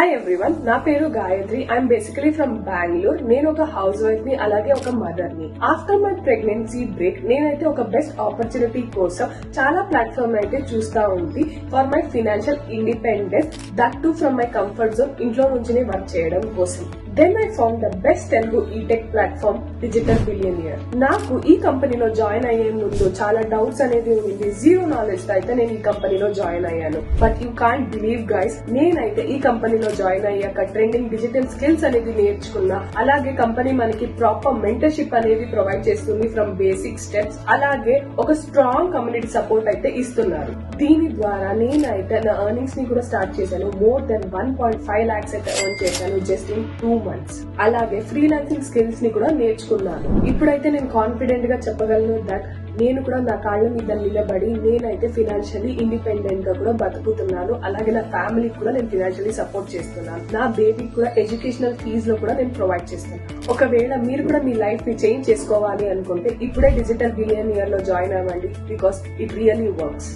Hi everyone, నా పేరు Gayatri. I'm basically from Bengaluru. నేను ఒక హౌస్ వైఫ్ ని, అలాగే ఒక మదర్ ని. ఆఫ్టర్ మై ప్రెగ్నెన్సీ బ్రేక్ నేనైతే ఒక బెస్ట్ ఆపర్చునిటీ కోసం చాలా ప్లాట్ఫామ్ అయితే చూస్తా ఉంది for my financial independence, that to from my comfort zone, ఇంట్లో నుంచి వర్క్ చేయడం కోసం. Then I found the best Telugu edtech platform digital billionaire. నాకు ఈ కంపెనీలో జాయిన్ అయ్యే ముందు చాలా డౌట్స్ అనేది ఉంది. జీరో నాలెడ్జ్ తో అయితే నేను ఈ కంపెనీలో జాయిన్ అయ్యాను. But you can't believe guys, నేనైతే ఈ కంపెనీలో జాయిన్ అయ్యాక ట్రెండింగ్ డిజిటల్ స్కిల్స్ అనేది నేర్చుకున్నా. అలాగే కంపెనీ మనకి ప్రాపర్ మెంటర్షిప్ అనేది ప్రొవైడ్ చేస్తుంది ఫ్రమ్ బేసిక్ స్టెప్స్. అలాగే ఒక స్ట్రాంగ్ కమ్యూనిటీ సపోర్ట్ అయితే ఇస్తున్నారు. దీని ద్వారా నేనైతే నా ఎర్నింగ్స్ ని కూడా స్టార్ట్ చేశాను. మోర్ దెన్ 1.5 lakhs అయితే ఎర్న్ చేశాను జస్ట్ ఇన్ 2 months. అలాగే ఫ్రీలాన్సింగ్ స్కిల్స్ ని కూడా నేర్చుకున్నాను. ఇప్పుడైతే నేను కాన్ఫిడెంట్ గా చెప్పగలను దట్ నేను కూడా నా కాళ్ళ మీద నిలబడి నేనైతే ఫైనాన్షియల్లీ ఇండిపెండెంట్ గా కూడా బతుకుతున్నాను. అలాగే నా ఫ్యామిలీకి కూడా నేను ఫైనాన్షియల్లీ సపోర్ట్ చేస్తున్నాను. నా బేబీకి కూడా ఎడ్యుకేషనల్ ఫీజ్ లో కూడా నేను ప్రొవైడ్ చేస్తాను. ఒకవేళ మీరు కూడా మీ లైఫ్ ని చేంజ్ చేసుకోవాలి అనుకుంటే ఇప్పుడే డిజిటల్ బిలియనియర్ లో జాయిన్ అవ్వండి, బికాస్ ఇట్ రియల్లీ వర్క్స్.